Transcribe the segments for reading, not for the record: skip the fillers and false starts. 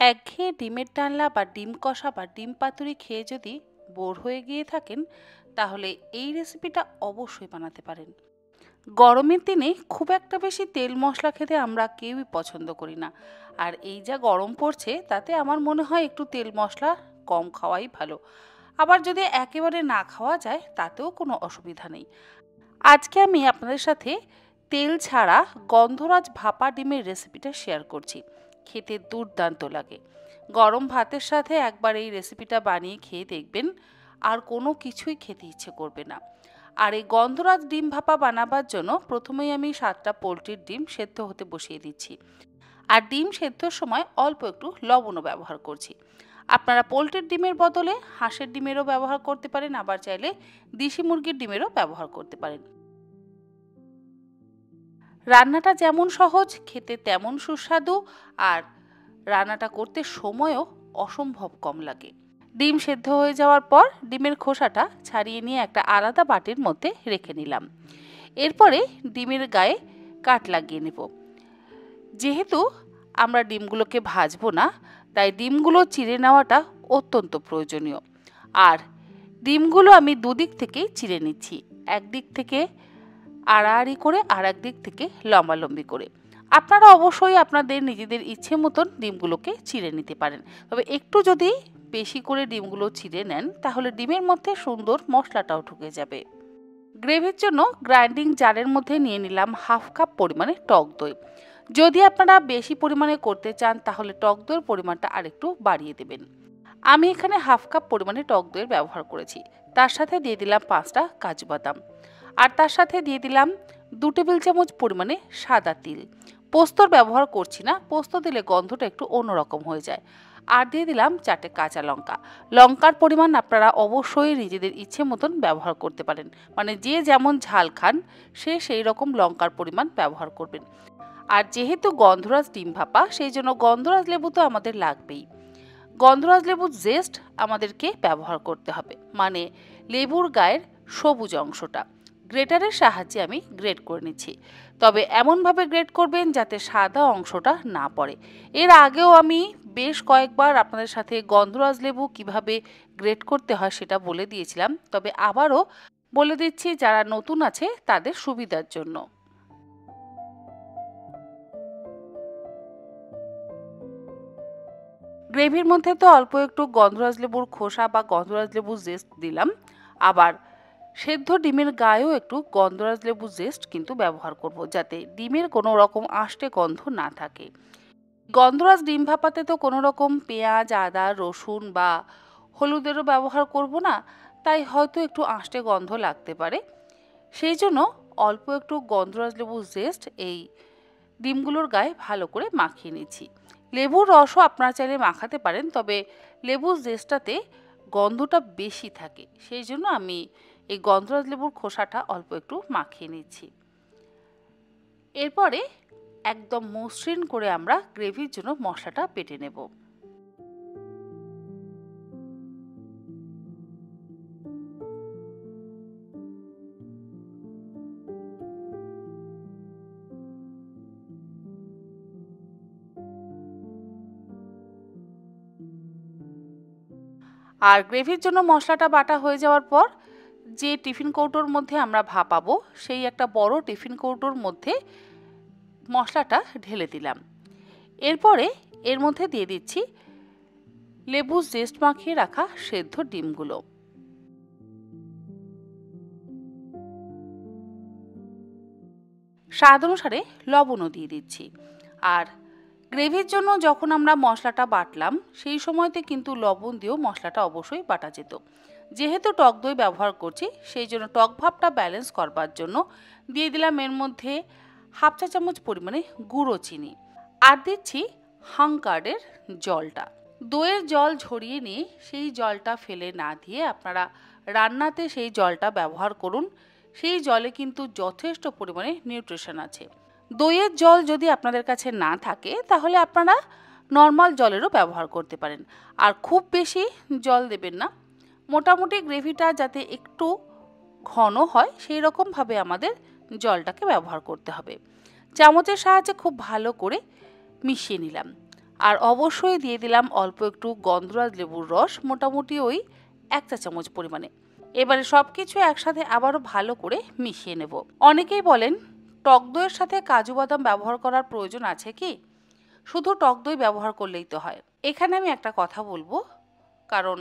একঘেয়ে ডিমের ডালনা বা ডিম কষা বা ডিম পাতুরি খেয়ে যদি বোর হয়ে গিয়ে থাকেন, তাহলে এই রেসিপিটা অবশ্যই বানাতে পারেন। গরমের দিনে খুব একটা বেশি তেল মশলা খেতে আমরা কেউই পছন্দ করি না, আর এই যা গরম পড়ছে তাতে আমার মনে হয় একটু তেল মশলা কম খাওয়াই ভালো। আবার যদি একেবারে না খাওয়া যায় তাতেও কোনো অসুবিধা নেই। আজকে আমি আপনাদের সাথে তেল ছাড়া গন্ধরাজ ভাপা ডিমের রেসিপিটা শেয়ার করছি। খেতে দুর্দান্ত লাগে। গরম ভাতের সাথে একবার এই রেসিপিটা বানিয়ে খেয়ে দেখবেন, আর কোনো কিছুই খেতে ইচ্ছে করবে না। আর এই গন্ধরাজ ডিম ভাপা বানাবার জন্য প্রথমেই আমি 7টা পোলট্রির ডিম সেদ্ধ হতে বসিয়ে দিচ্ছি। আর ডিম সেদ্ধর সময় অল্প একটু লবণও ব্যবহার করছি। আপনারা পোলট্রির ডিমের বদলে হাঁসের ডিমেরও ব্যবহার করতে পারেন, আবার চাইলে দেশি মুরগির ডিমেরও ব্যবহার করতে পারেন। রান্নাটা যেমন সহজ, খেতে তেমন সুস্বাদু, আর রান্নাটা করতে সময়ও অসম্ভব কম লাগে। ডিম সেদ্ধ হয়ে যাওয়ার পর ডিমের খোসাটা ছাড়িয়ে নিয়ে একটা আলাদা বাটির মধ্যে রেখে নিলাম। এরপরে ডিমের গায়ে কাট লাগিয়ে নেব। যেহেতু আমরা ডিমগুলোকে ভাজবো না, তাই ডিমগুলো চিড়ে নেওয়াটা অত্যন্ত প্রয়োজনীয়। আর ডিমগুলো আমি দুদিক থেকেই চিড়ে নিচ্ছি, একদিক থেকে আড়াআড়ি করে আর একদিক থেকে লম্বালম্বি করে। আপনারা অবশ্যই আপনাদের নিজেদের ইচ্ছে মতন ডিমগুলোকে চিড়ে নিতে পারেন, তবে একটু যদি বেশি করে ডিমগুলো চিড়ে নেন তাহলে ডিমের মধ্যে সুন্দর মশলাটাও ঢুকে যাবে। গ্রেভির জন্য গ্রাইন্ডিং জারের মধ্যে নিয়ে নিলাম 1/2 কাপ পরিমাণে টক দই। যদি আপনারা বেশি পরিমাণে করতে চান তাহলে টক দইয়ের পরিমাণটা আরেকটু বাড়িয়ে দেবেন। আমি এখানে 1/2 কাপ পরিমাণে টক দইয়ের ব্যবহার করেছি। তার সাথে দিয়ে দিলাম 5টা কাজু বাদাম, আর তার সাথে দিয়ে দিলাম 2 টেবিল চামচ পরিমাণে সাদা তিল। পোস্তর ব্যবহার করছি না, পোস্ত দিলে গন্ধটা একটু অন্যরকম হয়ে যায়। আর দিয়ে দিলাম 4টে কাঁচা লঙ্কা। লঙ্কার পরিমাণ আপনারা অবশ্যই নিজেদের ইচ্ছে মতন ব্যবহার করতে পারেন, মানে যে যেমন ঝাল খান সে সেই রকম লঙ্কার পরিমাণ ব্যবহার করবেন। আর যেহেতু গন্ধরাজ ডিম ভাপা, সেই জন্য গন্ধরাজ লেবু তো আমাদের লাগবেই। গন্ধরাজ লেবুর জেস্ট আমাদেরকে ব্যবহার করতে হবে, মানে লেবুর গায়ের সবুজ অংশটা গ্রেটারের সাহায্যে আমি গ্রেট করে নিচ্ছি। তবে এমনভাবে গ্রেট করবেন যাতে সাদা অংশটা না পড়ে। এর আগেও আমি বেশ কয়েকবার আপনাদের সাথে গন্ধরাজ লেবু কিভাবে গ্রেট করতে হয় সেটা বলে দিয়েছিলাম, তবে আবারও বলে দিচ্ছি যারা নতুন আছে তাদের সুবিধার জন্য। গ্রেভির মধ্যে তো অল্প একটু গন্ধরাজ লেবুর খোসা বা গন্ধরাজ লেবুর জেস্ট দিলাম, আবার সেদ্ধ ডিমের গায়েও একটু গন্ধরাজ লেবু জেস্ট কিন্তু ব্যবহার করব, যাতে ডিমের কোনো রকম আষ্টে গন্ধ না থাকে। গন্ধরাজ ডিম ভাপাতে তো কোনো রকম পেঁয়াজ, আদা, রসুন বা হলুদেরও ব্যবহার করব না, তাই হয়তো একটু আষ্টে গন্ধ লাগতে পারে। সেই জন্য অল্প একটু গন্ধরাজ লেবু জেস্ট এই ডিমগুলোর গায়ে ভালো করে মাখিয়ে নিচ্ছি। লেবুর রসও আপনারা চাইলে মাখাতে পারেন, তবে লেবুর জেস্টটাতে গন্ধটা বেশি থাকে, সেই জন্য আমি এই গন্ধরাজ লেবুর খোসাটা অল্প একটু মাখিয়ে নিচ্ছি। এরপরে একদম মসৃণ করে আমরা গ্রেভির জন্য মশলাটা বেটে নেব। আর গ্রেভির জন্য মশলাটা বাটা হয়ে যাওয়ার পর যে টিফিন কৌটোর মধ্যে আমরা ভাপাবো সেই একটা বড় টিফিন কৌটোর মধ্যে মশলাটা ঢেলে দিলাম। এরপরে এর মধ্যে দিয়ে দিচ্ছি লেবু জেস্ট মাখিয়ে রাখা সেদ্ধ ডিমগুলো। স্বাদ অনুসারে লবণও দিয়ে দিচ্ছি। আর গ্রেভির জন্য যখন আমরা মশলাটা বাটলাম সেই সময়তে কিন্তু লবণ দিয়েও মশলাটা অবশ্যই বাটা যেত। যেহেতু টক দই ব্যবহার করছি সেই জন্য টক ভাবটা ব্যালেন্স করবার জন্য দিয়ে দিলাম এর মধ্যে 1/2 চা চামচ পরিমাণে গুঁড়ো চিনি। আর দিচ্ছি হাঙ্কারের জলটা। দইয়ের জল ঝরিয়ে নিয়ে সেই জলটা ফেলে না দিয়ে আপনারা রান্নাতে সেই জলটা ব্যবহার করুন। সেই জলে কিন্তু যথেষ্ট পরিমাণে নিউট্রিশন আছে। দইয়ের জল যদি আপনাদের কাছে না থাকে তাহলে আপনারা নর্মাল জলেরও ব্যবহার করতে পারেন। আর খুব বেশি জল দেবেন না, মোটামুটি গ্রেভিটা যাতে একটু ঘন হয় সেই রকমভাবে আমাদের জলটাকে ব্যবহার করতে হবে। চামচের সাহায্যে খুব ভালো করে মিশিয়ে নিলাম। আর অবশ্যই দিয়ে দিলাম অল্প একটু গন্ধরাজ লেবুর রস, মোটামুটি ওই 1 চা চামচ পরিমাণে। এবারে সবকিছু একসাথে আবারও ভালো করে মিশিয়ে নেব। অনেকেই বলেন টক দইয়ের সাথে কাজু বাদাম ব্যবহার করার প্রয়োজন আছে কি? শুধু টক দই ব্যবহার করলেই তো হয়। এখানে আমি একটা কথা বলবো, কারণ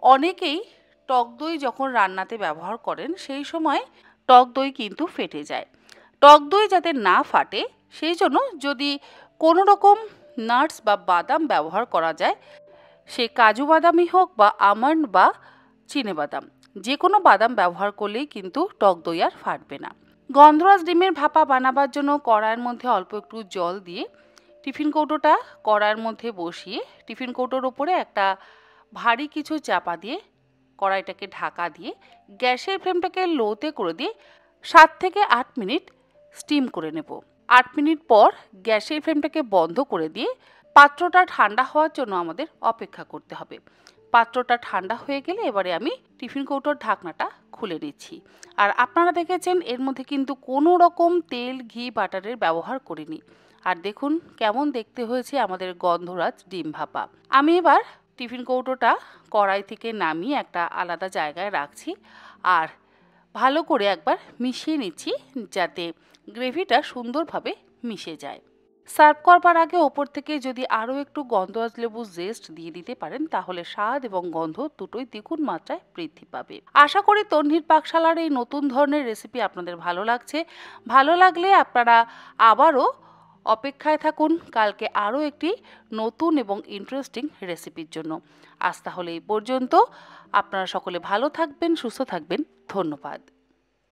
অনেকেই টক দই যখন রান্নাতে ব্যবহার করেন সেই সময় টক দই কিন্তু ফেটে যায়। টক দই যাতে না ফাটে সেই জন্য যদি কোনো রকম নাটস বা বাদাম ব্যবহার করা যায়, সে কাজু বাদামই হোক বা আমন্ড বা চিনেবাদাম, যে কোনো বাদাম ব্যবহার করলেই কিন্তু টক দই আর ফাটবে না। গন্ধরাজ ডিমের ভাপা বানাবার জন্য কড়াইয়ের মধ্যে অল্প একটু জল দিয়ে টিফিন কৌটোটা কড়াইয়ের মধ্যে বসিয়ে টিফিন কৌটোর ওপরে একটা ভারী কিছু চাপা দিয়ে কড়াইটাকে ঢাকা দিয়ে গ্যাসের ফ্লেমটাকে লোতে করে দিয়ে 7 থেকে 8 মিনিট স্টিম করে নেব। 8 মিনিট পর গ্যাসের ফ্লেমটাকে বন্ধ করে দিয়ে পাত্রটা ঠান্ডা হওয়ার জন্য আমাদের অপেক্ষা করতে হবে। পাত্রটা ঠান্ডা হয়ে গেলে এবারে আমি টিফিন কৌটোর ঢাকনাটা খুলে নিচ্ছি। আর আপনারা দেখেছেন এর মধ্যে কিন্তু কোনো রকম তেল, ঘি, বাটারের ব্যবহার করিনি। আর দেখুন কেমন দেখতে হয়েছে আমাদের গন্ধরাজ ডিম ভাপা। আমি এবার টিফিন কৌটোটা কড়াই থেকে নামিয়ে একটা আলাদা জায়গায় রাখছি আর ভালো করে একবার মিশিয়ে নিচ্ছি যাতে গ্রেভিটা সুন্দরভাবে মিশে যায়। সার্ভ করবার আগে ওপর থেকে যদি আরও একটু গন্ধরাজ লেবু জেস্ট দিয়ে দিতে পারেন তাহলে স্বাদ এবং গন্ধ দুটোই দ্বিগুণ মাত্রায় বৃদ্ধি পাবে। আশা করি তন্নির পাকশালার এই নতুন ধরনের রেসিপি আপনাদের ভালো লাগছে। ভালো লাগলে আপনারা আবারও অপেক্ষায় থাকুন কালকে আরও একটি নতুন এবং ইন্টারেস্টিং রেসিপির জন্য। আজ তাহলে এই পর্যন্ত। আপনারা সকলে ভালো থাকবেন, সুস্থ থাকবেন। ধন্যবাদ।